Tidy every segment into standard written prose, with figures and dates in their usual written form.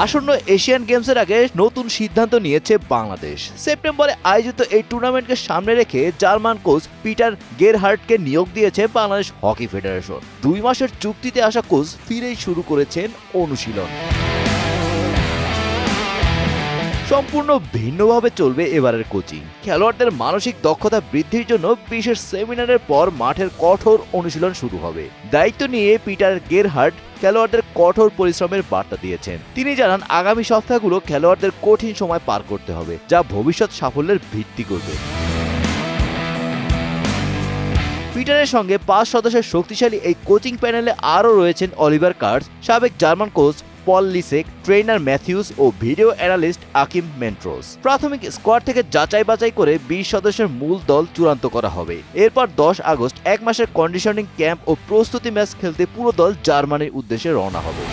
আসন্ন এশিয়ান গেমসের আগে নতুন সিদ্ধান্ত নিয়েছে বাংলাদেশ। সেপ্টেম্বরে আয়োজিত এই টুর্নামেন্টকে সামনে রেখে জার্মান কোচ পিটার গেরহার্ডকে নিয়োগ দিয়েছে বাংলাদেশ হকি ফেডারেশন। 2 মাসের চুক্তিতে আসা কোচ ফিরেই শুরু করেছেন অনুশীলন। সম্পূর্ণ ভিন্নভাবে চলবে এবারের কোচিং। খেলোয়াড়দের মানসিক দক্ষতা বৃদ্ধির জন্য বিশেষ সেমিনারের পর মাঠের কঠোর অনুশীলন শুরু হবে। দায়িত্ব নিয়ে পিটার গেরহার্ড খেলোয়াড়দের কঠোর পরিশ্রমের বার্তা দিয়েছেন। তিনি জানান, আগামী সপ্তাহগুলো খেলোয়াড়দের কঠিন সময় পার করতে হবে, যা ভবিষ্যৎ সাফল্যের ভিত্তি করবে। পিটারের সঙ্গে 5 সদস্যের শক্তিশালী এই কোচিং প্যানেলে আরও রয়েছেন অলিভার কার্স, সাবেক German coach Paul Lisek, trainer Matthews ও ভিডিও অ্যানালিস্ট আকিম মেন্ট্রোস। প্রাথমিক স্কোয়াড থেকে যাচাই বাছাই করে 20 সদস্যের মূল দল চূড়ান্ত করা হবে। এরপর 10 আগস্ট 1 মাসের কন্ডিশনিং ক্যাম্প ও প্রস্তুতি ম্যাচ খেলতে পুরো দল জার্মানির উদ্দেশ্যে রওনা হবে।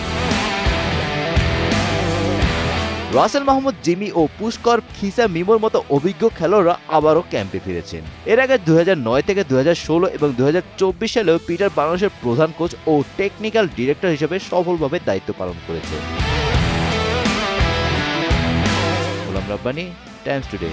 রাসেল মাহমুদ, জিমি ও পুষ্কর খিসা মিমোর মতো অভিজ্ঞ খেলোয়াড়রা আবারও ক্যাম্পে ফিরেছেন। এর আগে 2009 থেকে 2016 এবং 2024 সালেও পিটার বাংলাদেশের প্রধান কোচ ও টেকনিক্যাল ডিরেক্টর হিসেবে সফলভাবে দায়িত্ব পালন করেছে। Golam Rabbani, Times today.